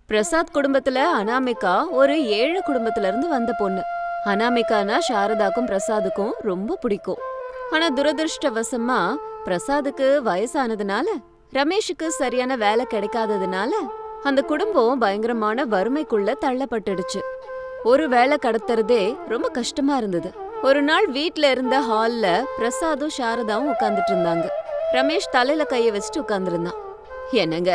பிரசாத் குடும்பத்துல அனாமிகா ஒரு ஏழை குடும்பத்துல இருந்து வந்த பொண்ணு. அனாமிகானா சாரதாக்கும் பிரசாதுக்கும் ரொம்ப பிடிக்கும். ஆனா துரதிருஷ்டவசமா பிரசாதுக்கு வயசானதுனால, ரமேஷுக்கு சரியான வேலை கிடைக்காததுனால அந்த குடும்பம் பயங்கரமான வறுமைக்குள்ள தள்ளப்பட்டுடுச்சு. ஒரு வேலை கடத்துறதே ரொம்ப கஷ்டமா இருந்தது. ஒரு நாள் வீட்ல இருந்த ஹால்ல பிரசாதும் சாரதாவும் உட்கார்ந்துட்டு இருந்தாங்க. ரமேஷ் தலையில கைய வச்சுட்டு உட்கார்ந்துருந்தான். என்னங்க,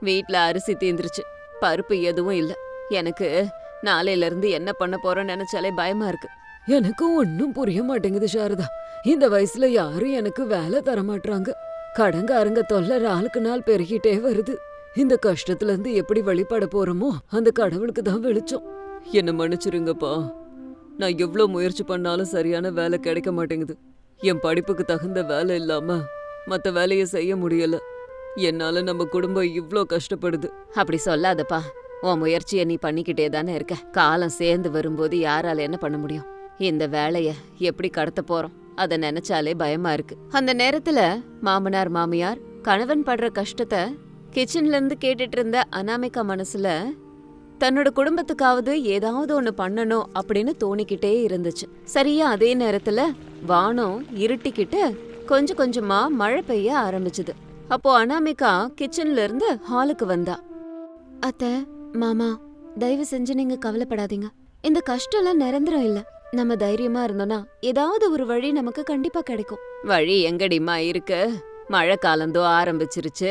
வீட்ல அரிசி தீந்துருச்சு, பருப்பு எதுவும் இல்ல. எனக்கு நாளையில இருந்து என்ன பண்ண போறோம்னு நினைச்சாலே பயமா இருக்கு. எனக்கும் ஒன்னும் புரிய மாட்டேங்குது சாரதா. இந்த வயசுல யாரும் எனக்கு வேலை தர மாட்டாங்க. கடங்காரங்க தொல்லை நாளுக்கு நாள் பெருகிட்டே வருது. இந்த கஷ்டத்துல இருந்து எப்படி வெளிப்பட போறோமோ அந்த கடவுளுக்கு தான் வெளிச்சம். என்ன மன்னிச்சிருங்கப்பா. நான் எவ்வளோ முயற்சி பண்ணாலும் சரியான வேலை கிடைக்க மாட்டேங்குது. என் படிப்புக்கு தகுந்த வேலை இல்லாம மற்ற வேலையை செய்ய முடியல. என்னால நம்ம குடும்பம் இவ்ளோ கஷ்டப்படுது. அப்படி சொல்லாதப்பா. உன் முயற்சியை நீ பண்ணிக்கிட்டே தானே இருக்க. காலம் சேர்ந்து வரும்போது யாரால என்ன பண்ண முடியும்? இந்த வேலைய எப்படி கடத்த போறோம் அத நினைச்சாலே பயமா இருக்கு. அந்த நேரத்துல மாமனார் மாமியார் கணவன் படுற கஷ்டத்தை கிச்சன்ல இருந்து கேட்டுட்டு இருந்த அனாமிகா மனசுல தன்னோட குடும்பத்துக்காவது ஏதாவது ஒண்ணு பண்ணணும் அப்படின்னு தோணிக்கிட்டே இருந்துச்சு. சரியா அதே நேரத்துல வானம் இருட்டிக்கிட்டு கொஞ்சம் கொஞ்சமா மழை பெய்ய ஆரம்பிச்சுது. அப்போ அனாமிகா கிச்சன்ல இருந்து ஹாலுக்கு வந்தா. அத்தை, மாமா, தயவு செஞ்சு நீங்க கவலைப்படாதீங்க. இந்த கஷ்டம்லாம் நிரந்தரம் இல்ல. நம்ம தைரியமா இருந்தோம்னா ஏதாவது ஒரு வழி நமக்கு கண்டிப்பா கிடைக்கும். வழி எங்கடிமா இருக்கு? மழை காலந்தோ ஆரம்பிச்சிருச்சு.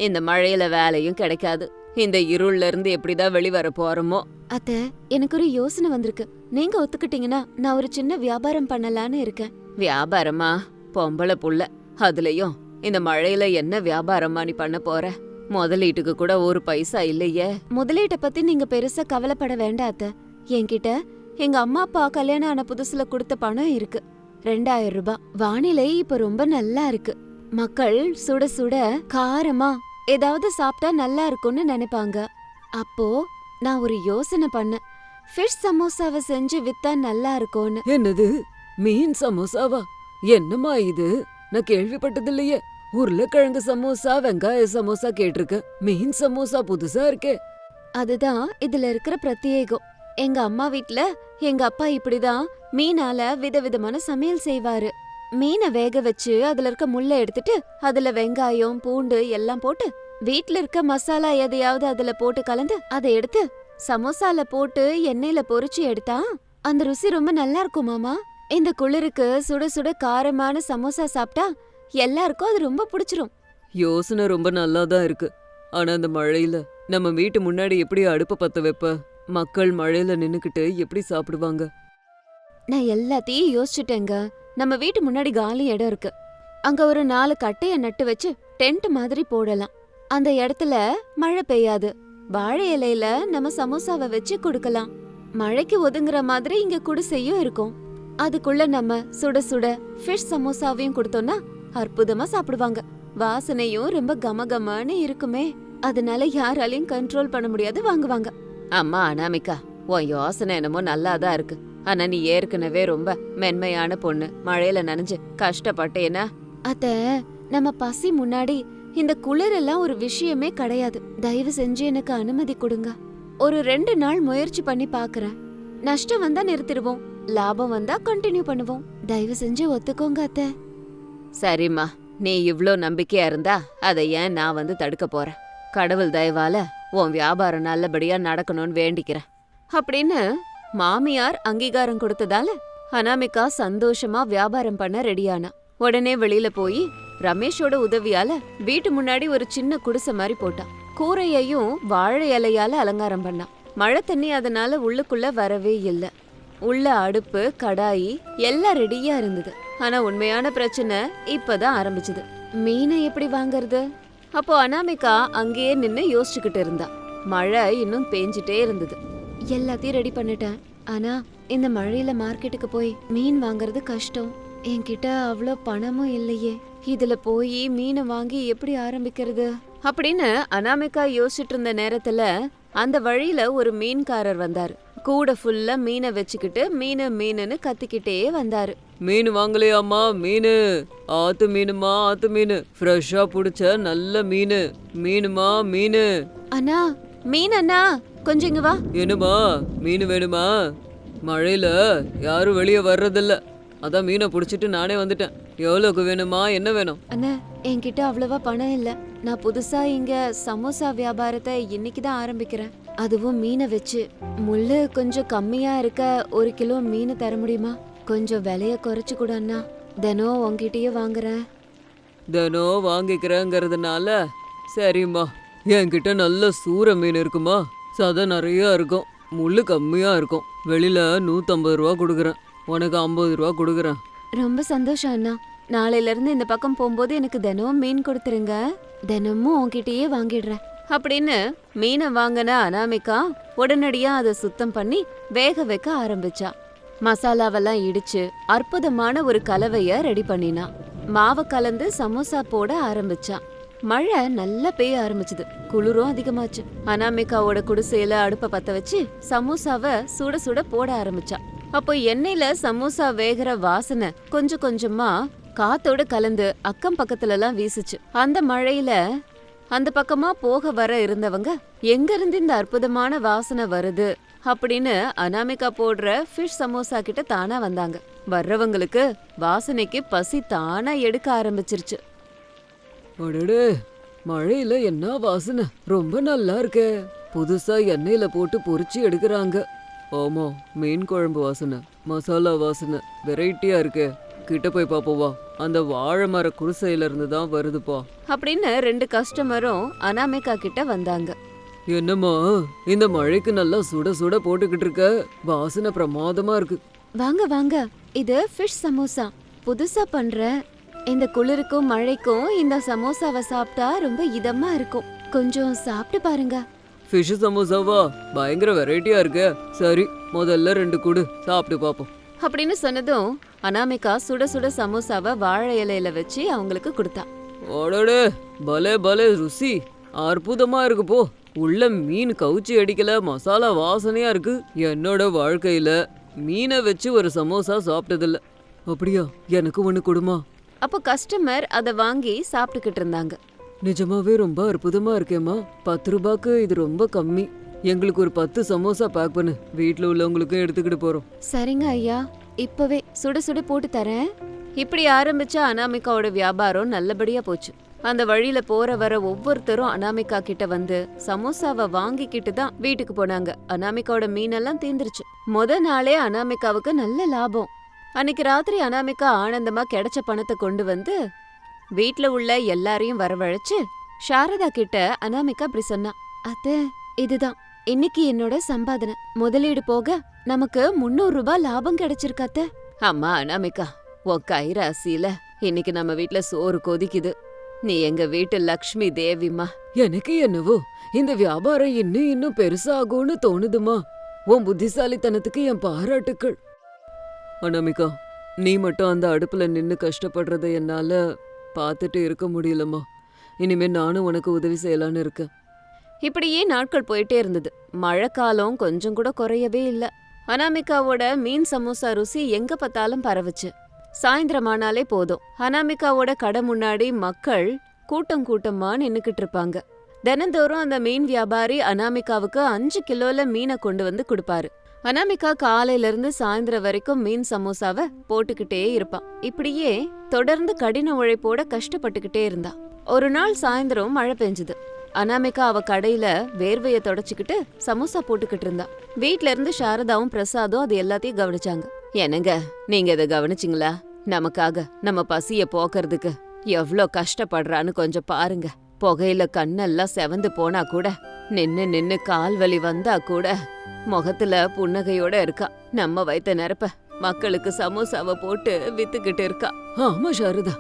இந்த மழையில வேலையும் கிடைக்காது. இந்த இருள்ல இருந்து எப்படிதான் வெளிவர போறோமோ. அத்தை, எனக்கு ஒரு யோசனை வந்திருக்கு. நீங்க ஒத்துக்கிட்டீங்கன்னா நான் ஒரு சின்ன வியாபாரம் பண்ணலான்னு இருக்கேன். வியாபாரமா? பொம்பளை புள்ள, அதுலயும் இந்த மழையில என்ன வியாபாரமா நீ பண்ண போற? முதலீட்டுக்கு கூட ஒரு பைசா இல்லையே. முதலீட்டை பத்தி நீங்க பெருசா கவலைப்பட வேண்டாம் அத்தை. என்கிட்ட எங்க அம்மா அப்பா கல்யாணம் ஆன புதுசுல கொடுத்த பணம் இருக்கு. 2000 ரூபாய். வானிலை இப்ப ரொம்ப நல்லா இருக்கு. மக்கள் சுட சுட காரமா ஏதாவது சாப்பிட்டா நல்லா இருக்கும்னு நினைப்பாங்க. அப்போ நான் ஒரு யோசனை பண்ணேன். ஃபிஷ் சமோசாவை செஞ்சு வித்தா நல்லா இருக்கும்னு. என்னது, மீன் சமோசாவா? என்னம்மா இது? நான் கேள்விப்பட்டதில்லையே. உருளைக்கிழங்கு சமோசா, வெங்காய சமோசா கேட்டிருக்கேன். மீன் சமோசா புதுசா இருக்கே. அதுதான் இதுல இருக்கிற பிரத்யேகம். எங்க அம்மா வீட்ல எங்க அப்பா இப்படிதான் மீனால விதவிதமான சமையல் செய்வாரு. மீனை வேக வச்சு அதுல இருக்க முள்ளை எடுத்துட்டு அதுல வெங்காயம் பூண்டு எல்லாம் போட்டு வீட்ல இருக்க மசாலா எதையாவது அதுல போட்டு கலந்து அதை எடுத்து சமோசால போட்டு எண்ணெயில பொரிச்சு எடுத்தா அந்த ருசி ரொம்ப நல்லா இருக்கும் மாமா. இந்த குளிருக்கு சுட சுட காரமான சமோசா சாப்பிட்டா எல்லாருக்கும் அது ரொம்ப பிடிச்சிரும். யோசனை ரொம்ப நல்லா தான் இருக்கு. ஆனா அந்த மழையில நம்ம வீட்டு முன்னாடி எப்படி அடுப்ப பத்த வைப்ப? மக்கள் மழையில நின்னுக்கிட்டு எப்படி சாப்பிடுவாங்க? நான் எல்லாத்தையும் யோசிச்சுட்டேங்க. நம்ம வீட்டு முன்னாடி காலி இடம் இருக்கு. அங்க ஒரு 4 கட்டைய நட்டு வச்சு டென்ட் மாதிரி போடலாம். அந்த இடத்துல மழை பெய்யாது. வாழை இலையில நம்ம சமோசாவை வச்சு கொடுக்கலாம். மழைக்கு ஒதுங்குற மாதிரி இங்க குடிசையும் இருக்கும். அதுக்குள்ள நம்ம சுட சுட ஃபிஷ் சமோசாவையும் கொடுத்தோம்னா அற்புதமா சாப்பிடுவாங்க. வாசனையும் ரொம்ப கமகமான்னு இருக்குமே. அதனால யாராலையும் கண்ட்ரோல் பண்ண முடியாது, வாங்குவாங்க. அம்மா அனாமிகா, உன் யோசனை என்னமோ நல்லாதான் இருக்கு. ஆனா நீ ஏற்கனவே ரொம்ப மென்மையான பொண்ணு. மழையில நனைஞ்சு கஷ்டப்பட்டேனா? அத்த, நம்ம பசி முன்னாடி இந்த குளிரெல்லாம் ஒரு விஷயமே கிடையாது. தயவு செஞ்சு எனக்கு அனுமதி கொடுங்க. ஒரு 2 நாள் முயற்சி பண்ணி பாக்குறேன். நஷ்டம் வந்தா நிறுத்திடுவோம், லாபம் வந்தா கண்டினியூ பண்ணுவோம். தயவு செஞ்சு ஒத்துக்கோங்க அத்த. சரிம்மா, நீ இவ்ளோ நம்பிக்கையா இருந்தா அதை ஏன் நான் வந்து தடுக்க போறேன்? கடவுள் தயவால உன் வியாபாரம் நல்லபடியா நடக்கணும்னு வேண்டிக்கிறேன் அப்படின்னு மாமியார் அங்கீகாரம் கொடுத்ததால அனாமிகா சந்தோஷமா வியாபாரம் பண்ண ரெடியானா. உடனே வெளியில போய் ரமேஷோட உதவியால வீட்டு முன்னாடி ஒரு சின்ன குடிசை மாதிரி போட்டான். கூரையையும் வாழை இலையால அலங்காரம் பண்ணான். மழை தண்ணி அதனால உள்ளுக்குள்ள வரவே இல்லை. உள்ள அடுப்பு கடாயி எல்லாம் ரெடியா இருந்தது. ஆனா உண்மையான பிரச்சனை இப்பதான் ஆரம்பிச்சது. மீனை எப்படி வாங்கறது? அப்போ அனாமிகா அங்கேயே நின்னு யோசிச்சுக்கிட்டு இருந்தா. மழை இன்னும் பேஞ்சிட்டே இருந்தது. எல்லாத்தையும் ரெடி பண்ணிட்டேன். ஆனா இந்த மழையில மார்க்கெட்டுக்கு போய் மீன் வாங்குறது கஷ்டம். என்கிட்ட அவ்வளோ பணமும் இல்லையே. இதுல போய் மீனை வாங்கி எப்படி ஆரம்பிக்கிறது அப்படின்னு அனாமிகா யோசிச்சுட்டு இருந்த நேரத்துல அந்த வழியில ஒரு மீன்காரர் வந்தாரு. கூட ஃபுல்லா மீனை வச்சுக்கிட்டு மீனுன்னு கத்திக்கிட்டே வந்தாரு. மீன் வாங்கலையாம்மா? மீனு, ஆத்து மீனுமா, ஆத்து மீனு, ஃப்ரெஷ்ஷா புடிச்ச நல்ல மீனு, மீனுமா மீனு. அண்ணா, மீன் அண்ணா கொஞ்சம் இங்க வா. என்னம்மா, மீன் வேணுமா? மழையில யாரும் வெளியே வர்றதில்ல, அதான் மீனை பிடிச்சிட்டு நானே வந்துட்டேன். எவ்வளோக்கு வேணுமா, என்ன வேணும்? அண்ணா என்கிட்ட அவ்வளவா பணம் இல்ல. நான் புதுசா இங்க சமோசா வியாபாரத்தை இன்னைக்கு தான் ஆரம்பிக்கிறேன். அதுவும் மீனை வச்சு. முள்ளு கொஞ்சம் கம்மியா இருக்க 1 கிலோ மீன் தர முடியுமா? கொஞ்சம் விலைய குறைச்சு கூட அண்ணா. தினம் உங்ககிட்டயே வாங்குறேன். தினம் வாங்கிக்கிறேங்கிறதுனால சரிம்மா. என்கிட்ட நல்ல சூற மீன் இருக்குமா, சதை நிறைய இருக்கும், முள்ளு கம்மியா இருக்கும். வெளியில 150 ரூபா கொடுக்குறேன், உனக்கு 50 ரூபா கொடுக்குறேன். ரொம்ப சந்தோஷம் அண்ணா. நாளையில இருந்து இந்த பக்கம் போகும்போது எனக்கு தினம் மீன் கொடுத்துருங்க. தினமும் உங்ககிட்டயே வாங்கிடுறேன். அப்படின்னு மீனை வாங்கின அனாமிகா உடனடியா அதை சுத்தம் பண்ணி வேக வைக்க ஆரம்பிச்சா. மசாலாவெல்லாம் இடிச்சு அற்புதமான ஒரு கலவைய ரெடி பண்ணினா. மாவை கலந்து சமோசா போட ஆரம்பிச்சா. மழை நல்லா பெய்ய ஆரம்பிச்சது. குளிரும் அதிகமாச்சு. அனாமிகாவோட குடிசையில அடுப்ப பத்த வச்சு சமோசாவை சுட சுட போட ஆரம்பிச்சா. அப்போ எண்ணெயில சமோசா வேகிற வாசனை கொஞ்சம் கொஞ்சமா காத்தோட கலந்து அக்கம் பக்கத்துல எல்லாம் வீசுச்சு. அந்த மழையில அந்த பக்கமா போக வர இருந்தவங்க எங்க இருந்து இந்த அற்புதமான வாசனை வருது அப்படின்னு அனாமிகா போடுற ஃபிஷ் சமோசா கிட்ட தானா வந்தாங்க. வர்றவங்களுக்கு வாசனைக்கு பசி தானா எடுக்க ஆரம்பிச்சிருச்சு. அடடே, மழையில என்ன வாசனை, ரொம்ப நல்லா இருக்கே. புதுசா எண்ணெயில போட்டு பொரிச்சு எடுக்கிறாங்க. ஆமா, மீன் குழம்பு வாசனை, மசாலா வாசனை, வெரைட்டியா இருக்கே. கிட்ட போய் பாப்போவா, அந்த வாழை மர குடிசையில இருந்து தான் வருதுப்பா அப்படின்னு 2 கஸ்டமரும் அனாமிகா கிட்ட வந்தாங்க. என்னம்மா, இந்த மழைக்கு நல்லா சுட சுட போட்டுக்கிட்டு இருக்க, வாசனை பிரமாதமா இருக்கு. வாங்க வாங்க, இது ஃபிஷ் சமோசா புதுசா பண்றேன். இந்த குளிருக்கும் மழைக்கும் இந்த சமோசாவை சாப்பிட்டா ரொம்ப இதமா இருக்கும். கொஞ்சம் சாப்பிட்டு பாருங்க. ஃபிஷ் சமோசாவா, பயங்கர வெரைட்டியா இருக்கே. சரி, முதல்ல 2 குடு, சாப்பிட்டு பாப்போம். அப்படின்னு சொன்னதும் அனாமிகா சுட சுட சமோசாவை வாழை இலையில வச்சு அவங்களுக்கு கொடுத்தா. அடடே, பலே பலே ருசி, அற்புதமா இருக்கு போ. உள்ள மீன் கவுச்சி அடிக்கல, மசாலா வாசனையா இருக்கு. என்னோட வாழ்க்கையில மீனை வச்சு ஒரு சமோசா சாப்பிட்டதில்ல. அப்படியா, எனக்கு ஒண்ணு கொடுமா? அப்போ கஸ்டமர் அதை வாங்கி சாப்பிட்டுக்கிட்டு இருந்தாங்க. நிஜமாவே ரொம்ப அற்புதமா இருக்கேம்மா. 10 ரூபாய்க்கு இது ரொம்ப கம்மி. எங்களுக்கு ஒரு 10 சமோசா பேக் பண்ணு, வீட்டுல உள்ளவங்களுக்கும் எடுத்துக்கிட்டு போறோம். சரிங்க ஐயா, இப்பவே சுட சுட போட்டு தரேன். இப்படி ஆரம்பிச்ச அனாமிகாவோட வியாபாரம் நல்லபடியா போச்சு. அந்த வழியில போற வர ஒவ்வொருத்தரும் அனாமிகா கிட்ட வந்து சமோசாவை வாங்கிக்கிட்டு தான் வீட்டுக்கு போனாங்க. அனாமிகாவோட மீனெல்லாம் தீந்துருச்சு. நாளே அனாமிகாவுக்கு நல்ல லாபம். அன்னைக்கு ராத்திரி அனாமிகா ஆனந்தமா கிடைச்ச பணத்தை கொண்டு வந்து வீட்ல உள்ள எல்லாரையும் வரவழைச்சு சாரதா கிட்ட அனாமிகா அப்படி சொன்னா. அத்தை, இதுதான் இன்னைக்கு என்னோட சம்பாதனை. முதலீடு போக நமக்கு 300 ரூபாய் லாபம் கிடைச்சிருக்கு அத்தை. அம்மா அனாமிகா, உன் கை ராசியில இன்னைக்கு நம்ம வீட்ல சோறு கொதிக்குது. நீ எங்க வீட்டு லக்ஷ்மி தேவிமா. எனக்கு என்னவோ இந்த வியாபாரம் இன்னும் பெருசாகும்னு தோணுதுமா. உன் புத்திசாலித்தனத்துக்கு என் பாராட்டுக்கள். அனாமிகா, நீ மட்டும் அந்த அடுப்புல நின்னு கஷ்டப்படுறத என்னால பார்த்துட்டு இருக்க முடியலம்மா. இனிமே நானும் உனக்கு உதவி செய்யலான்னு இருக்கேன். இப்படியே நாட்கள் போயிட்டே இருந்தது. மழைக்காலம் கொஞ்சம் கூட குறையவே இல்ல. அனாமிகாவோட மீன் சமோசா ருசி எங்க பார்த்தாலும் பரவுச்சு. சாயந்தரமானாலே போதும், அனாமிகாவோட கடை முன்னாடி மக்கள் கூட்டம் கூட்டமா நின்னுக்கிட்டு இருப்பாங்க. தினந்தோறும் அந்த மீன் வியாபாரி அனாமிகாவுக்கு 5 கிலோல மீனை கொண்டு வந்து கொடுப்பாரு. அனாமிகா காலையில இருந்து சாயந்தரம் வரைக்கும் மீன் சமோசாவை போட்டுக்கிட்டே இருப்பான். இப்படியே தொடர்ந்து கடின உழைப்போட கஷ்டப்பட்டுக்கிட்டே இருந்தா. ஒரு நாள் சாயந்தரம் மழை பெஞ்சுது. அனாமிகா அவ கடையில வேர்வைய தொடச்சுக்கிட்டு சமோசா போட்டுக்கிட்டு இருந்தா. வீட்ல இருந்து சாரதாவும் பிரசாதும் அது எல்லாத்தையும் கவனிச்சாங்க. என்னங்க, நீங்க இதை கவனிச்சிங்களா? நமக்காக நம்ம பசிய போக்குறதுக்கு எவ்ளோ கஷ்டப்படுறான்னு கொஞ்சம் பாருங்க. புகையில கண்ணெல்லாம் செவந்து போனா கூட, நின்னு கால் வலி வந்தா கூட முகத்துல புன்னகையோட இருக்கா. நம்ம வயித்த நிரப்ப மக்களுக்கு சமோசாவை போட்டு வித்துக்கிட்டு இருக்கா. ஆமா சாரதா,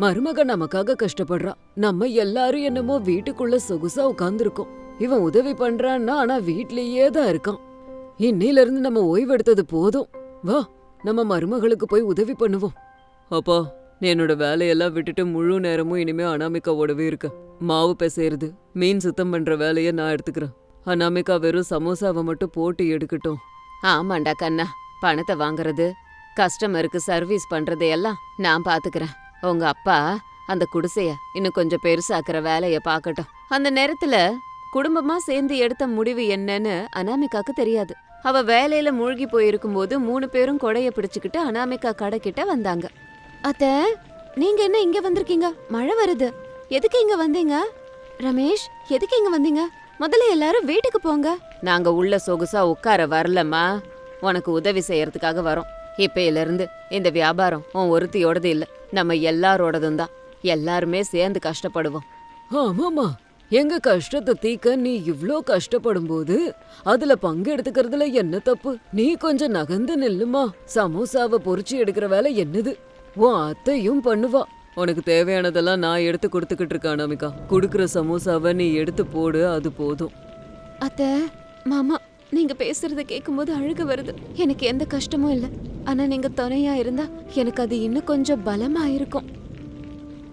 மருமக நமக்காக கஷ்டப்படுறா. நம்ம எல்லாரும் என்னமோ வீட்டுக்குள்ள சொகுசா உட்கார்ந்துருக்கோம். இவன் உதவி பண்றான்னா ஆனா வீட்லயே தான் இருக்கான். இன்னையில இருந்து நம்ம ஓய்வெடுத்தது போதும். வா, நம்ம மருமகளுக்கு போய் உதவி பண்ணுவோம். அப்பா, என்னோட வேலையெல்லாம் விட்டுட்டு முழு நேரமும் இனிமே அனாமிகாவோடவே இருக்க. மாவு பிசைறது, மீன் சுத்தம் பண்ற வேலைய நான் எடுத்துக்கிறேன். அனாமிகா வெறும் சமோசாவை மட்டும் போட்டு எடுக்கட்டும். ஆமாண்டா கண்ணா, பணத்தை வாங்குறது, கஸ்டமருக்கு சர்வீஸ் பண்றதையெல்லாம் நான் பாத்துக்கிறேன். உங்க அப்பா அந்த குடிசைய இன்னும் கொஞ்சம் பெருசாக்குற வேலைய பாக்கட்டும். அந்த நேரத்துல குடும்பமா சேர்ந்து எடுத்த முடிவு என்னன்னு அனாமிகாக்கு தெரியாது. அவ வேலையில மூழ்கி போயிருக்கும்போது 3 பேரும் கொடைய பிடிச்சுக்கிட்டு அனாமிகா கடைக்கிட்ட வந்தாங்க. அத்த, நீங்க என்ன இங்க வந்திருக்கீங்க? மழை வருது. எதுக்கு இங்க வந்தீங்க? ரமேஷ், எதுக்கு இங்க வந்தீங்க? முதல்ல எல்லாரும் வீட்டுக்கு போங்க. நாங்க உள்ள சொகுசா உட்கார வரலம்மா, உனக்கு உதவி செய்யறதுக்காக வரோம். இப்பையில இருந்து இந்த வியாபாரம் உன் ஒருத்தியோடது இல்ல, நம்ம எல்லாரோடதும் தான். எல்லாருமே சேர்ந்து கஷ்டப்படுவோம். ஆமாமா, எங்க கஷ்டத்தை தீக்க நீ இவ்ளோ கஷ்டப்படும் போது அதுல பங்கு எடுத்துக்கிறதுல என்ன தப்பு? நீ கொஞ்சம் நகர்ந்து நில்லுமா. சமோசாவை பொரிச்சு எடுக்கிற வேலை என்னது? உன் அத்தையும் பண்ணுவா. உனக்கு தேவையானதெல்லாம் நான் எடுத்து கொடுத்துக்கிட்டு இருக்கேன் அனாமிகா. குடுக்குற சமோசாவை நீ எடுத்து போடு, அது போதும். அத்த, மாமா, நீங்க பேசுறத கேட்கும்போது அழுக வருது. எனக்கு எந்த கஷ்டமும் இல்ல. ஆனா நீங்க துணையா இருந்தா எனக்கு அது இன்னும் கொஞ்சம் பலமா இருக்கும்.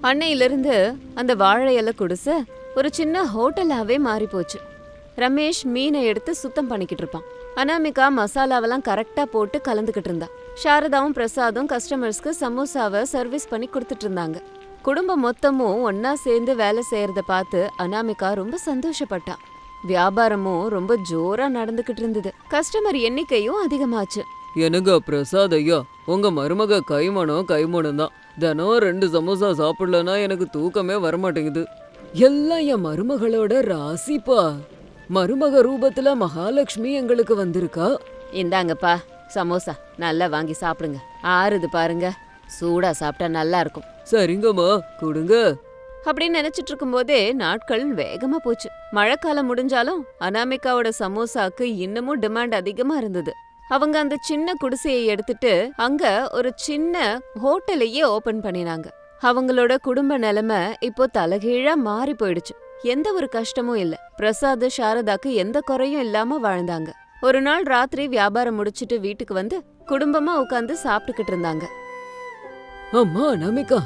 அன்னையிலிருந்து அந்த வாழை இலை குடிசை ஒரு சின்ன ஹோட்டலாவே மாறி போச்சு. ரமேஷ் மீனை எடுத்து சுத்தம் பண்ணிக்கிட்டு இருப்பான். அனாமிகா மசாலாவெல்லாம் கரெக்டா போட்டு கலந்துக்கிட்டு இருந்தா. சாரதாவும் பிரசாதும் கஸ்டமர்ஸ்க்கு சமோசாவை சர்வீஸ் பண்ணி கொடுத்துட்டு இருந்தாங்க. குடும்பம் மொத்தமும் ஒன்னா சேர்ந்து வேலை செய்யறத பார்த்து அனாமிகா ரொம்ப சந்தோஷப்பட்டா. வியாபாரமும் ரொம்ப ஜோரா நடந்துகிட்டு இருந்தது. கஸ்டமர் எண்ணிக்கையும் அதிகமாச்சு. என்னங்க பிரசாத் ஐயா, உங்க மருமக கைமணம் தான். தினம் 2 சமோசா சாப்பிடலன்னா எனக்கு தூக்கமே வரமாட்டேங்குது. எல்லாம் என் மருமகளோட ராசிப்பா. மருமக ரூபத்துல மகாலட்சுமி எங்களுக்கு வந்திருக்கா. இந்தாங்கப்பா சமோசா, நல்லா வாங்கி சாப்பிடுங்க. ஆறுது பாருங்க, சூடா சாப்பிட்டா நல்லா இருக்கும். சரிங்கம்மா, கொடுங்க. அப்படின்னு நினைச்சிட்டு இருக்கும்போதே நாட்கள் வேகமா போச்சு. மழைக்காலம் முடிஞ்சாலும் அனாமிகாவோட சமோசாக்கு இன்னமும் டிமாண்ட் அதிகமா இருந்தது. அவங்க அந்த சின்ன குடிசையை எடுத்துட்டு அங்க ஒரு சின்ன ஹோட்டலையே ஓபன் பண்ணினாங்க. அவங்களோட குடும்ப நிலைமை இப்போ தலைகீழா மாறி போயிடுச்சு. எந்த ஒரு கஷ்டமும் இல்ல. பிரசாத் சாரதாக்கு எந்த குறையும் இல்லாம வாழ்ந்தாங்க. ஒரு நாள் ராத்திரி வியாபாரம் முடிச்சிட்டு வீட்டுக்கு வந்து குடும்பமா உட்கார்ந்து சாப்பிட்டுக்கிட்டு இருந்தாங்க. அம்மா அனாமிகா,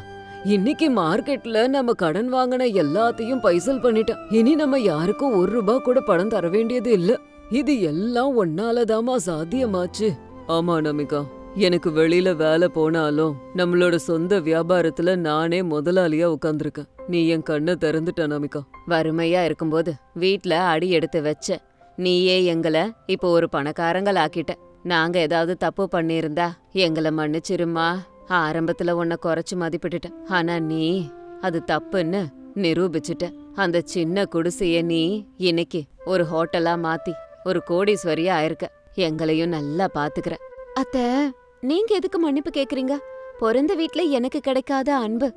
இன்னைக்கு மார்க்கெட்ல நம்ம கடன் வாங்கின எல்லாத்தையும் பைசல் பண்ணிட்டோம். இனி நம்ம யாருக்கும் 1 ரூபாய் கூட பணம் தர வேண்டியது இல்ல. இது எல்லாம் ஒன்னாலதாமா சாத்தியமாச்சு. ஆமா அனாமிகா, எனக்கு வெளியில வேலை போனாலும் நம்மளோட சொந்த வியாபாரத்துல நானே முதலாளியா உட்கார்ந்துருக்கேன். நீ என் கண்ணை திறந்துட்ட அனாமிகா. வறுமையா இருக்கும்போது வீட்ல அடி எடுத்து வச்ச நீயே எங்களை இப்போ ஒரு பணக்காரங்கள் ஆக்கிட்ட. நாங்க ஏதாவது தப்பு பண்ணியிருந்தா எங்களை மன்னிச்சிருமா. ஆரம்பத்துல உன்னை குறைச்சு மதிப்பிட்டுட்டேன். ஆனா நீ அது தப்புன்னு நிரூபிச்சுட்ட. அந்த சின்ன குடிசைய நீ இன்னைக்கு ஒரு ஹோட்டலா மாத்தி ஒரு கோடீஸ்வரியா ஆயிருக்க. எங்களையும் நல்லா பாத்துக்கிற. அத்த, நீங்க எதுக்கு மன்னிப்பு கேக்குறீங்க? பிறந்த வீட்ல எனக்கு கிடைக்காத அன்பு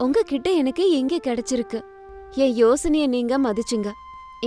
உங்ககிட்ட எனக்கு எங்க கிடைச்சிருக்கு? என் யோசனைய நீங்க மதிச்சிங்க.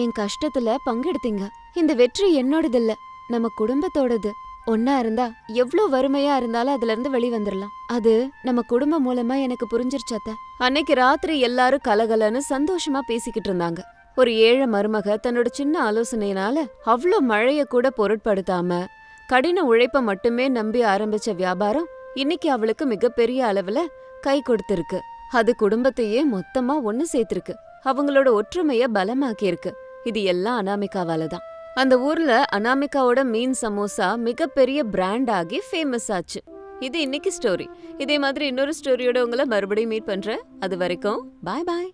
என் கஷ்டத்துல பங்கெடுத்தீங்க. இந்த வெற்றி என்னோடதில்ல, நம்ம குடும்பத்தோடது. ஒன்னா இருந்தா எவ்ளோ வறுமையா இருந்தாலும் அதுல இருந்து வெளிவந்துடலாம். அது நம்ம குடும்பம் மூலமா எனக்கு புரிஞ்சிருச்சு அத்த. அன்னைக்கு ராத்திரி எல்லாரும் கலகலன்னு சந்தோஷமா பேசிக்கிட்டு இருந்தாங்க. ஒரு ஏழை மருமக தன்னோட சின்ன ஆலோசனையினால அவ்ளோ மழைய கூட பொருட்படுத்தாம கடின உழைப்ப மட்டுமே நம்பி ஆரம்பிச்ச வியாபாரம் இன்னைக்கு அவளுக்கு மிகப்பெரிய அளவுல கை கொடுத்திருக்கு. அது குடும்பத்தையே மொத்தமா ஒன்னு சேர்த்திருக்கு. அவங்களோட ஒற்றுமைய பலமாக்கியிருக்கு. இது எல்லாம் அனாமிகாவால தான். அந்த ஊர்ல அனாமிகாவோட மீன் சமோசா மிகப்பெரிய பிராண்ட் ஆகி ஃபேமஸ் ஆச்சு. இது இன்னைக்கு ஸ்டோரி. இதே மாதிரி இன்னொரு ஸ்டோரியோட உங்களை மறுபடியும் மீட் பண்றேன். அது வரைக்கும் பாய் பாய்.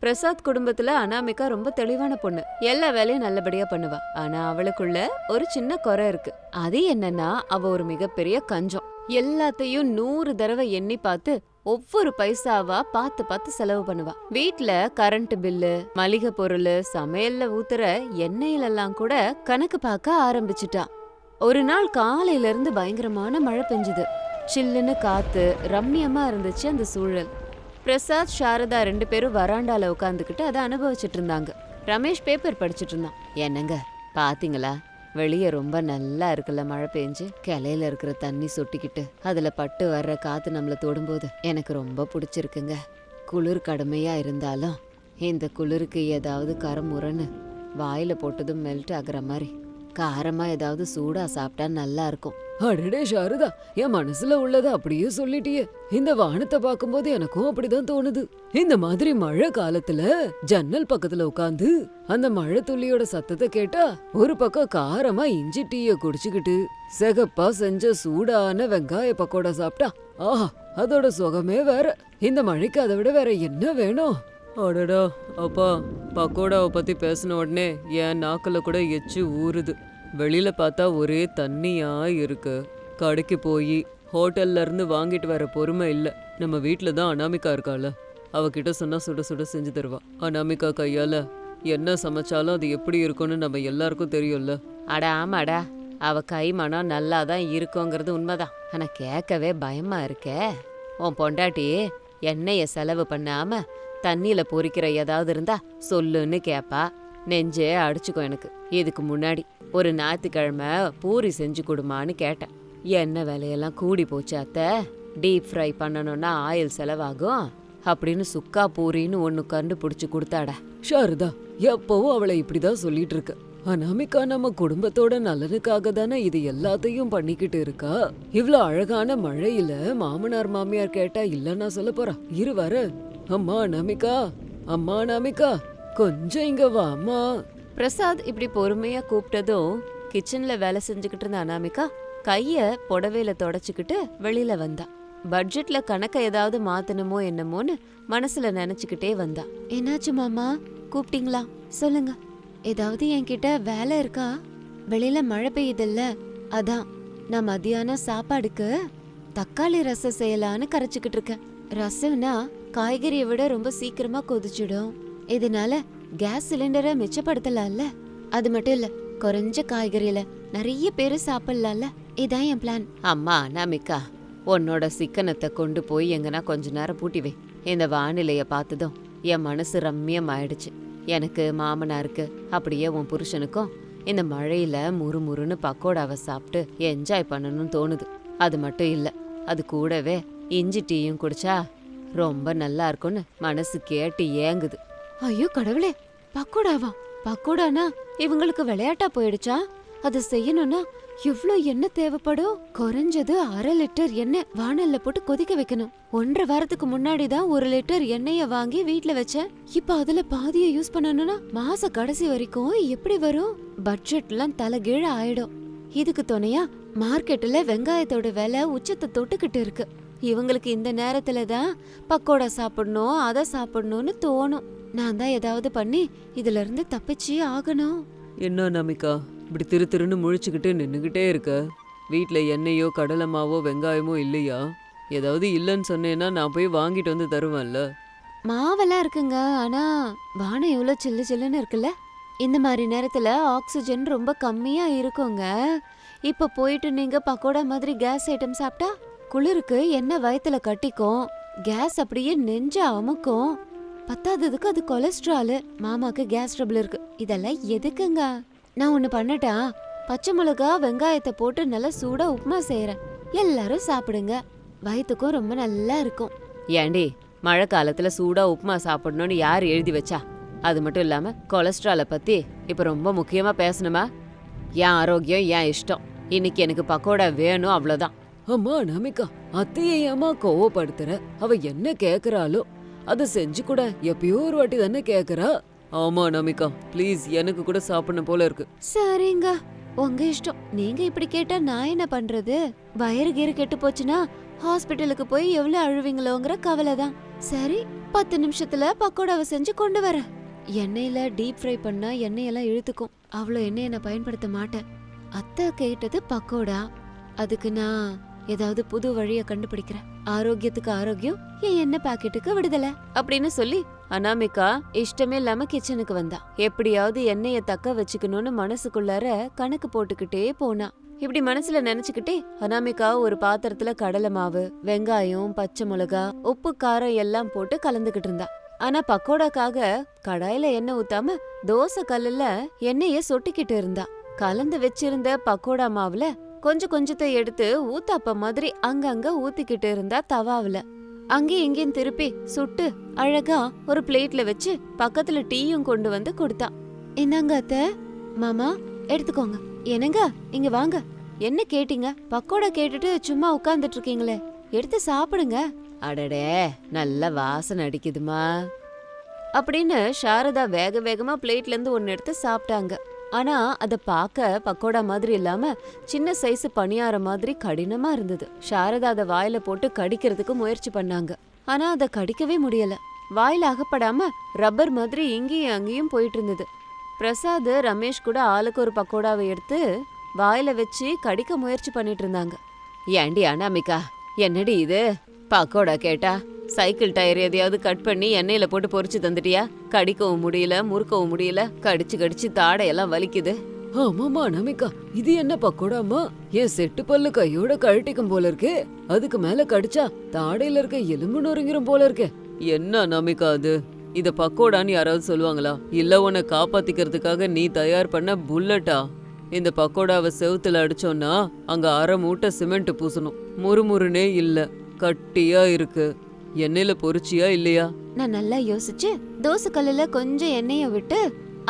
பிரசாத் குடும்பத்துல அனாமிகா ரொம்ப தெளிவான பொண்ணு. எல்லா வேலையும் நல்லபடியா பண்ணுவா. ஆனா அவளுக்குள்ள ஒரு சின்ன குறை இருக்கு. அது என்னன்னா, அவ ஒரு மிகப்பெரிய கஞ்சம். எல்லாத்தையும் 100 தடவை எண்ணி பார்த்து ஒவ்வொரு பைசாவா பார்த்து பார்த்து செலவு பண்ணுவா. வீட்ல கரண்ட் பில்லு, மளிகை பொருள், சமையல்ல ஊத்துற எண்ணெயிலெல்லாம் கூட கணக்கு பார்க்க ஆரம்பிச்சுட்டா. ஒரு நாள் காலையில இருந்து பயங்கரமான மழை பெஞ்சுது. சில்லுன்னு காத்து, ரம்மியமா இருந்துச்சு அந்த சூழல். பிரசாத் சாரதா 2 பேரும் வராண்டால உட்காந்துக்கிட்டு அதை அனுபவிச்சுட்டு இருந்தாங்க. ரமேஷ் பேப்பர் படிச்சுட்டு இருந்தான். என்னங்க பாத்தீங்களா, வெளியே ரொம்ப நல்லா இருக்குல்ல மழை பெஞ்சு. கிளையில இருக்கிற தண்ணி சொட்டிக்கிட்டு அதுல பட்டு வர்ற காத்து நம்மள தொடும்போது எனக்கு ரொம்ப பிடிச்சிருக்குங்க. குளிர் கடுமையா இருந்தாலும் இந்த குளிருக்கு ஏதாவது கரமுரன்னு வாயில போட்டதும் மெல்ட் ஆகுற மாதிரி காரமா ஏதாவது சூடா சாப்பிட்டா நல்லா இருக்கும். அடடே சாரதா, என் மனசுல உள்ளத அப்படியே சொல்லிட்டியே. இந்த வானத்தை பார்க்கும்போது எனக்கும் அப்படிதான் தோணுது. இந்த மாதிரி மழை காலத்துல ஜன்னல் பக்கத்துல உட்காந்து அந்த மழை துளியோட சத்தத்தை கேட்டா ஒரு பக்கம் காரமா இஞ்சி டீய குடிச்சுக்கிட்டு சிகப்பா செஞ்ச சூடான வெங்காய பக்கோடா சாப்பிட்டா ஆஹா, அதோட சுகமே வேற. இந்த மழைக்கு அதை விட வேற என்ன வேணும்? அடடா அப்பா, பக்கோடாவை பத்தி பேசின உடனே என் நாக்கில் கூட எச்சு ஊறுது. வெளியில பார்த்தா ஒரே தண்ணியா இருக்கு. கடைக்கு போய் ஹோட்டல்ல இருந்து வாங்கிட்டு வர பொறுமை இல்லை. நம்ம வீட்டில் தான் அனாமிகா இருக்கால, அவகிட்ட சொன்னா சுட சுட செஞ்சு தருவா. அனாமிகா கையால என்ன சமைச்சாலும் அது எப்படி இருக்கும்னு நம்ம எல்லாருக்கும் தெரியும்ல. அட ஆமாடா, அவ கை மனம் நல்லா தான் இருக்குங்கிறது உண்மைதான். ஆனா கேட்கவே பயமா இருக்கே. உன் பொண்டாட்டி எண்ணெய செலவு பண்ணாம தண்ணியில பொரிக்கிற ஏதாவது இருந்தா சொல்லுன்னு கேப்பா. நெஞ்சே அடிச்சுக்கும் எனக்கு. இதுக்கு முன்னாடி ஒரு ஞாயிற்றுக்கிழமை பூரி செஞ்சு கொடுமான்னு கேட்டேன். எண்ணெய் விலையெல்லாம் கூடி போச்சு அத்தை, டீப் ஃப்ரை பண்ணணும்னா ஆயில் செலவாகும் அப்படின்னு சுக்கா பூரின்னு ஒன்று கண்டுபிடிச்சு கொடுத்தாடா. சாரதா, எப்பவும் அவளை இப்படிதான் சொல்லிட்டு இருக்க. அனாமிகா நம்ம குடும்பத்தோட நலனுக்காக தானே இது எல்லாத்தையும் பண்ணிக்கிட்டு இருக்கா. இவ்ளோ அழகான மழையில மாமனார் மாமியார் கேட்டா இல்லன்னா சொல்ல போறா. இரு வர. அம்மா அனாமிகா, அம்மா அனாமிகா, கொஞ்சம் இங்க வா அம்மா. பிரசாத் இப்படி பொறுமையா கூப்பிட்டதும் கிச்சன்ல வேலை செஞ்சுக்கிட்டு இருந்த அனாமிகா கைய புடவையில தொடச்சுக்கிட்டு வெளியில வந்தா. பட்ஜெட்ல கணக்கை ஏதாவது மாத்தணுமோ என்னமோன்னு மனசுல நினைச்சுக்கிட்டே வந்தா. என்னாச்சு மாமா, கூப்பிட்டீங்களா? சொல்லுங்க. ஏதாவது என்கிட்ட வேலை இருக்கா? வெளியில மழை பெய்யுதுல்ல, அதான் நான் மத்தியானம் சாப்பாடுக்கு தக்காளி ரசம் செய்யலான்னு கரைச்சுக்கிட்டு இருக்கேன். ரசம்னா காய்கறியை விட ரொம்ப சீக்கிரமா கொதிச்சிடும். இதனால கேஸ் சிலிண்டரை மிச்சப்படுத்தலாம்ல. அது மட்டும் இல்ல, குறைஞ்ச காய்கறியில நிறைய பேரு சாப்பிடலாம்ல. இதான் என் பிளான். அம்மா அனாமிகா, உன்னோட சிக்கனத்தை கொண்டு போய் எங்கன்னா கொஞ்ச நேரம் பூட்டி வை. இந்த வானிலைய பார்த்ததும் என் மனசு ரம்மியம் ஆயிடுச்சு. எனக்கு மாமனாருக்கு அப்படியே உன் புருஷனுக்கும் இந்த மழையில முறுமுறுன்னு பக்கோடாவை சாப்பிட்டு என்ஜாய் பண்ணணும்னு தோணுது. அது மட்டும் இல்ல, அது கூடவே இஞ்சி டீயும் குடிச்சா ரொம்ப நல்லா இருக்கும்னு மனசு கேட்டு ஏங்குது. ஐயோ கடவுளே, பக்கோடாவா? பக்கோடானா இவங்களுக்கு விளையாட்டா போயிடுச்சா? அது செய்யணும்னா எவ்ளோ எண்ணெய் தேவைப்படும்? குறைஞ்சது 1/2 லிட்டர் எண்ணெய் வாணல்ல போட்டு கொதிக்க வைக்கணும். 1.5 வாரத்துக்கு முன்னாடி தான் 1 லிட்டர் எண்ணெய வாங்கி வீட்ல வச்சேன். இப்ப அதுல பாதியை யூஸ் பண்ணணும்னா மாச கடைசி வரைக்கும் எப்படி வரும்? பட்ஜெட்லாம் தலைகீழ ஆயிடும். இதுக்கு துணையா மார்க்கெட்ல வெங்காயத்தோட விலை உச்சத்தை தொட்டுக்கிட்டு இருக்கு. இவங்களுக்கு இந்த நேரத்துல தான் பக்கோடா சாப்பிடணும், அதை சாப்பிடணும்னு தோணும். நான் தான் ஏதாவது பண்ணி இதுல இருந்து தப்பிச்சு ஆகணும். என்ன அனாமிகா, இப்படி திரு திருன்னு முழிச்சுக்கிட்டு நின்றுக்கிட்டே இருக்க? வீட்டில் எண்ணெயோ கடலை மாவோ வெங்காயமோ இல்லையா? ஏதாவது இல்லைன்னு சொன்னேன்னா நான் போய் வாங்கிட்டு வந்து தருவேன்ல. மாவெல்லாம் இருக்குங்க, ஆனா வானம் எவ்வளவு சில்லு சில்லுன்னு இருக்குல்ல. இந்த மாதிரி நேரத்துல ஆக்சிஜன் ரொம்ப கம்மியா இருக்குங்க. இப்ப போயிட்டு நீங்க பக்கோடா மாதிரி கேஸ் ஐட்டம் சாப்பிட்டா குளிருக்கு என்ன வயத்துல கட்டிக்கும், கேஸ் அப்படியே நெஞ்ச அமுக்கும். பத்தாததுக்கு அது கொலஸ்ட்ரால். மாமாக்கு கேஸ் ட்ரபிள் இருக்கு. இதெல்லாம் எதுக்குங்க? நான் ஒண்ணு பண்ணட்டா? பச்சை மிளகா வெங்காயத்தை போட்டு நல்லா சூடா உப்புமா செய்யறேன். எல்லாரும் சாப்பிடுங்க, வயிற்றுக்கும் ரொம்ப நல்லா இருக்கும். ஏண்டி, மழை காலத்துல சூடா உப்புமா சாப்பிடணும்னு யார் எழுதி வச்சா? அது மட்டும் இல்லாம கொலஸ்ட்ராலை பத்தி இப்ப ரொம்ப முக்கியமா பேசணுமா? என் ஆரோக்கியம் என் இஷ்டம். இன்னைக்கு எனக்கு பக்கோடா வேணும், அவ்வளவுதான். அம்மா அனாமிகா, அத்தையை ஏமா கோவப்படுத்துற? அவ என்ன கேக்குறாளோ அதை செஞ்சு கூட. எப்பயோ ஒரு வாட்டி தானே கேக்குறா. ஆமா அனாமிகா, ப்ளீஸ், எனக்கு கூட சாப்பிடணும் போல இருக்கு. சரிங்க, உங்க இஷ்டம். நீங்க இப்படி கேட்டா நான் என்ன பண்றது? வயிறு கீறு கெட்டு போச்சுன்னா ஹாஸ்பிட்டலுக்கு போய் எவ்வளவு அழுவீங்களோங்கிற கவலை தான். சரி, 10 நிமிஷத்துல பக்கோடாவை செஞ்சு கொண்டு வரேன். எண்ணெயில டீப் ஃப்ரை பண்ணா எண்ணெயெல்லாம் இழுத்துக்கும். அவ்வளோ எண்ணெயை நான் பயன்படுத்த மாட்டேன். அத்தை கேட்டது பக்கோடா, அதுக்கு நான் ஏதாவது புது வழிய கண்டுபிடிக்கிறேன். ஆரோக்கியத்துக்கு ஆரோக்கியம், என் எண்ணெய் பாக்கெட்டுக்கு விடுதலை அப்படின்னு சொல்லி அனாமிகா இஷ்டமே இல்லாம கிச்சனுக்கு வந்தா. எப்படியாவது எண்ணெய தக்க வச்சுக்கணும்னு மனசுக்குள்ளார கணக்கு போட்டுக்கிட்டே போனா. இப்படி மனசுல நினைச்சுக்கிட்டே அனாமிகா ஒரு பாத்திரத்துல கடலை மாவு, வெங்காயம், பச்சை மிளகா, உப்பு, காரம் எல்லாம் போட்டு கலந்துகிட்டு இருந்தா. ஆனா பக்கோடாக்காக கடாயில எண்ணெய் ஊத்தாம தோசை கல்லுல எண்ணெய சொட்டிக்கிட்டு இருந்தா. கலந்து வச்சிருந்த பக்கோடா மாவுல கொஞ்சம் கொஞ்சத்தை எடுத்து ஊத்தாப்ப மாதிரி அங்கங்க ஊத்திக்கிட்டு இருந்தா தவாவுல. அங்கேயும் இங்கேயும் திருப்பி சுட்டு அழகா ஒரு பிளேட்ல வச்சு பக்கத்துல டீயும் கொண்டு வந்து கொடுத்தா. இந்தாங்க அத்தை, மாமா எடுத்துக்கோங்க. என்னங்க, இங்க வாங்க. என்ன கேட்டீங்க? பக்கோடா கேட்டுட்டு சும்மா உட்கார்ந்துட்டு இருக்கீங்களே, எடுத்து சாப்பிடுங்க. அடடே, நல்ல வாசனை அடிக்குதுமா அப்படின்னு சாரதா வேக வேகமா பிளேட்ல இருந்து ஒன்னு எடுத்து சாப்பிட்டாங்க. ஆனா அத பார்க்க பக்கோடா மாதிரி இல்லாம சின்ன சைஸ் பணியார மாதிரி கடினமா இருந்தது. சாரதா அத வாயில போட்டு கடிக்கிறதுக்கு முயற்சி பண்ணாங்க. ஆனா அத கடிக்கவே முடியல. வாயில அகப்படாம ரப்பர் மாதிரி இங்கேயும் அங்கேயும் போயிட்டு இருந்தது. பிரசாத் ரமேஷ் கூட ஆளுக்கு ஒரு பக்கோடாவை எடுத்து வாயில வச்சு கடிக்க முயற்சி பண்ணிட்டு இருந்தாங்க. ஏண்டி அனாமிகா, என்னடி இது? பக்கோடா கேட்டா சைக்கிள் டயர் எதையாவது கட் பண்ணி எண்ணெயில போட்டு பொரிச்சு தந்துட்டியா? கடிக்கவும் முடியல, முறுக்கவும் முடியல, கடிச்சு கடிச்சு தாடையெல்லாம் வலிக்குது. ஆமாமா அனாமிகா, இது என்ன பக்கோடாமா? என் செட்டு பல்லு கையோட கழட்டிக்கும் போல இருக்கே. அதுக்கு மேல கடிச்சா தாடையில இருக்க எலும்பு நொறுங்கிரும் போல இருக்கே. என்ன நமிக்கா அது? இத பக்கோடான்னு யாராவது சொல்லுவாங்களா? இல்ல உன்னை காப்பாத்திக்கிறதுக்காக நீ தயார் பண்ண புல்லட்டா? இந்த பக்கோடாவை செவுத்துல அடிச்சோன்னா அங்க அரை மூட்டை சிமெண்ட் பூசணும். முறுமுறுனே இல்ல, கட்டியா இருக்கு. எண்ணெயில பொரிச்சியா இல்லையா? நான் நல்லா யோசிச்சு தோசை கல்லுல கொஞ்சம் எண்ணெய விட்டு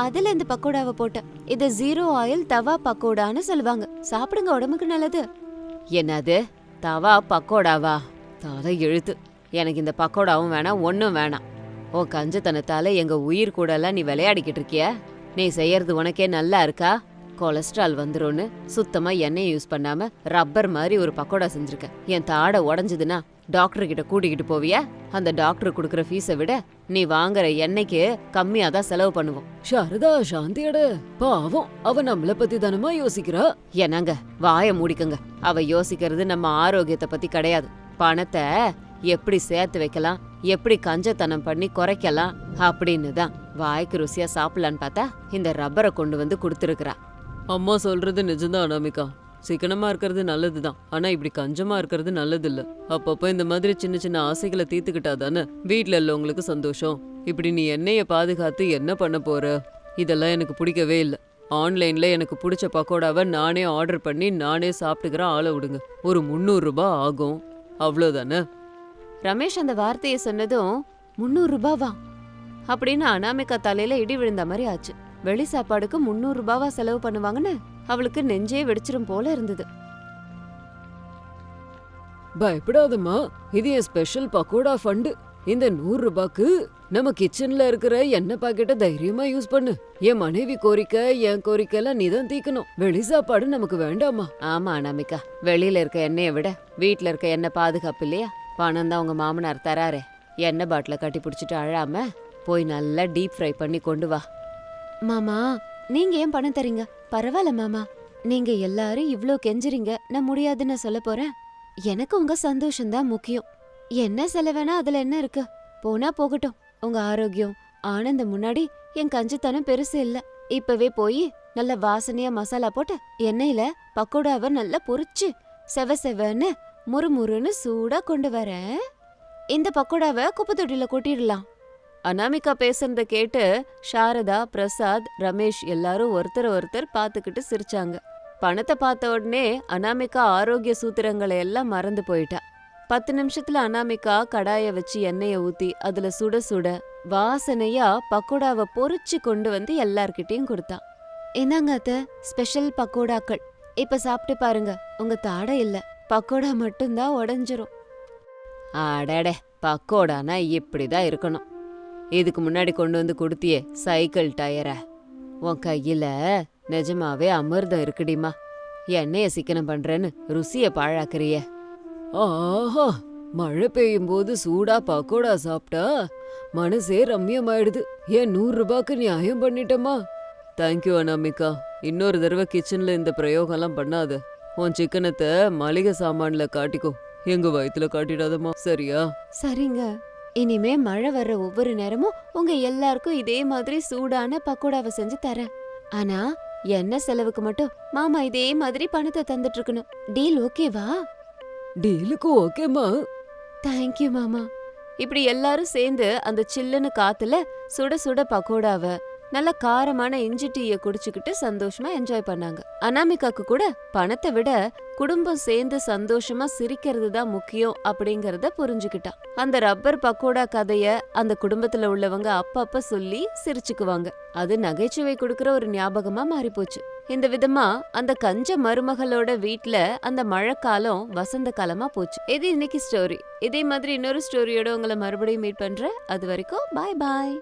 அதுல இந்த பக்கோடாவை போட்டேன். இது 0 ஆயில் தவா பக்கோடான்னு சொல்லுவாங்க. சாப்பிடுங்க, உடம்புக்கு நல்லது. என்னது தவா பக்கோடாவா? தலை எழுத்து. எனக்கு இந்த பக்கோடாவும் வேணாம், ஒன்றும் வேணாம். ஓ கஞ்சத்தனத்தால எங்க உயிர் கூடலாம் நீ விளையாடிக்கிட்டு இருக்கிய? நீ செய்யறது உனக்கே நல்லா இருக்கா? கொலஸ்ட்ரால் வந்துரும்னு சுத்தமா எண்ணெய் யூஸ் பண்ணாம ரப்பர் மாதிரி ஒரு பக்கோடா செஞ்சிருக்க. என் தாடை உடஞ்சதுன்னா டாக்டர் கிட்ட கூட்டிக்கிட்டு போவியா? அந்த டாக்டர் கொடுக்குற ஃபீஸை விட நீ வாங்குற எண்ணெய்க்கு கம்மியா தான் செலவு பண்ணுவோம். சாரதா சாந்தியட பாவம், அவ நம்மள பத்தி தானமா யோசிக்கிறா. என்னங்க வாயை மூடிக்கங்க. அவ யோசிக்கிறது நம்ம ஆரோக்கியத்தை பத்தி கிடையாது. பணத்தை எப்படி சேர்த்து வைக்கலாம், எப்படி கஞ்சத்தனம் பண்ணி குறைக்கலாம் அப்படின்னு தான். வாய்க்கு ருசியா சாப்பிடலான்னு பார்த்தா இந்த ரப்பரை கொண்டு வந்து கொடுத்துருக்குறா. அம்மா சொல்றது நிஜம்தான் அனாமிகா. சிக்கனமா இருக்கிறது நல்லதுதான், ஆனா இப்படி கஞ்சமா இருக்கிறது நல்லது இல்ல. அப்பப்போ இந்த மாதிரி சின்ன சின்ன ஆசைகளை தீர்த்துக்கிட்டா தானே வீட்டுல உள்ளவங்களுக்கு சந்தோஷம். இப்படி நீ எண்ணெய பாதுகாத்து என்ன பண்ண போற? இதெல்லாம் எனக்கு பிடிக்கவே இல்லை. ஆன்லைன்ல எனக்கு பிடிச்ச பக்கோடாவை நானே ஆர்டர் பண்ணி நானே சாப்பிட்டுக்கிற ஆளை விடுங்க. ஒரு 300 ரூபாய் ஆகும், அவ்வளோதானே. ரமேஷ் அந்த வார்த்தையை சொன்னதும் 300 ரூபாவா அப்படின்னு அனாமிகா தலையில இடி விழுந்த மாதிரி ஆச்சு. வெளி சாப்பாடுக்கு 300 ரூபாவா செலவு பண்ணுவாங்கன்னு அவளுக்கு நெஞ்சே வெடிச்சிரும் போல இருந்தது. பயப்படாதம்மா, இது என் ஸ்பெஷல் பக்கோடா ஃபண்டு. இந்த 100 ரூபாய்க்கு நம்ம கிச்சன்ல இருக்கிற எண்ணெய் பாக்கெட்டை தைரியமா யூஸ் பண்ணு. என் மனைவி கோரிக்கை, என் கோரிக்கை எல்லாம் நீதான் தீக்கணும். வெளி சாப்பாடு நமக்கு வேண்டாமா? ஆமா அனாமிகா, வெளியில இருக்க எண்ணெயை விட வீட்டுல இருக்க எண்ணெய் பாதுகாப்பு இல்லையா? பணம் தான் உங்க மாமனார் தராரே. எண்ணெய் பாட்டில கட்டி பிடிச்சிட்டு அழாம போய் நல்லா டீப் ஃப்ரை பண்ணி கொண்டு வா. மாமா, நீங்க ஏன் பணம் தரீங்க? பரவாயில்ல மாமா, நீங்க எல்லாரும் இவ்ளோ கெஞ்சுறீங்க, நான் முடியாதுன்னு சொல்ல போறேன். எனக்கு உங்க சந்தோஷம்தான் முக்கியம். என்ன செலவேனா அதுல என்ன இருக்கு? போனா போகட்டும். உங்க ஆரோக்கியம் ஆனந்தம் முன்னாடி என் கஞ்சித்தனம் பெருசு இல்ல. இப்பவே போய் நல்ல வாசனையா மசாலா போட்டு எண்ணெயில பக்கோடாவை நல்லா பொரிச்சு செவ செவன்னு முறுமுறுன்னு சூடா கொண்டு வரேன். இந்த பக்கோடாவை குப்பை தொட்டில கொட்டிடலாம். அனாமிகா பேசுறத கேட்டு சாரதா, பிரசாத், ரமேஷ் எல்லாரும் ஒருத்தர் பார்த்துக்கிட்டு சிரிச்சாங்க. பணத்தை பார்த்த உடனே அனாமிகா ஆரோக்கிய சூத்திரங்களை எல்லாம் மறந்து போயிட்டா. 10 நிமிஷத்துல அனாமிகா கடாய வச்சு எண்ணெய ஊத்தி அதுல சுட சுட வாசனையா பக்கோடாவை பொரிச்சு கொண்டு வந்து எல்லார்கிட்டயும் கொடுத்தா. இந்தாங்க அத்த, ஸ்பெஷல் பக்கோடாக்கள். இப்ப சாப்பிட்டு பாருங்க, உங்க தாடை இல்ல, பக்கோடா மட்டும்தான் உடஞ்சிரும். அடடே, பக்கோடானா இப்படிதான் இருக்கணும். இதுக்கு முன்னாடி கொண்டு வந்து கொடுத்தியே சைக்கிள் டயரை, உன் கையில நிஜமாவே அமிர்தம் இருக்குடிமா. எண்ணெய சிக்கனம் பண்றேன்னு ருசிய பாழாக்குறிய. ஆஹா, மழை பெய்யும் போது சூடா பக்கோடா சாப்பிட்டா மனசே ரம்யமாயிடுது. ஏன் 100 ரூபாய்க்கு நியாயம் பண்ணிட்டமா? தேங்க்யூ அனாமிகா. இன்னொரு தடவை கிச்சன்ல இந்த பிரயோகம்லாம் பண்ணாத. உன் சிக்கனத்தை மளிகை சாமான்ல காட்டிக்கோ, எங்க வயித்துல காட்டிடாதமா, சரியா? சரிங்க. இனிமே மழை வர்ற ஒவ்வொரு நேரமும் உங்க எல்லாருக்கும் இதே மாதிரி சூடான பக்கோடாவை செஞ்சு தரேன். ஆனா என்ன செலவுக்கு மட்டும் மாமா இதே மாதிரி பணத்தை தந்துட்டு இருக்கணும். டீல் ஓகேவா? டீலுக்கு ஓகேமா. தேங்க்யூ மாமா. இப்படி எல்லாரும் சேர்ந்து அந்த சில்லுன்னு காத்துல சுட சுட பக்கோடாவை நல்ல காரமான இஞ்சி டீயை குடிச்சுக்கிட்டு சந்தோஷமா என்ஜாய் பண்ணாங்க. அனாமிகாக்கு கூட பணத்தை விட குடும்பம் சேர்ந்து சந்தோஷமா சிரிக்கிறது தான் முக்கியம் அப்படிங்கறத புரிஞ்சுக்கிட்டா. அந்த ரப்பர் பக்கோடா கதைய அந்த குடும்பத்துல உள்ளவங்க அப்பப்ப சொல்லி சிரிச்சுக்குவாங்க. அது நகைச்சுவை கொடுக்கற ஒரு ஞாபகமா மாறி போச்சு. இந்த விதமா அந்த கஞ்ச மருமகளோட வீட்ல அந்த மழைக்காலம் வசந்த காலமா போச்சு. இது இன்னைக்கு ஸ்டோரி. இதே மாதிரி இன்னொரு ஸ்டோரியோட உங்களை மறுபடியும் மீட் பண்றேன். அது வரைக்கும் பாய் பாய்.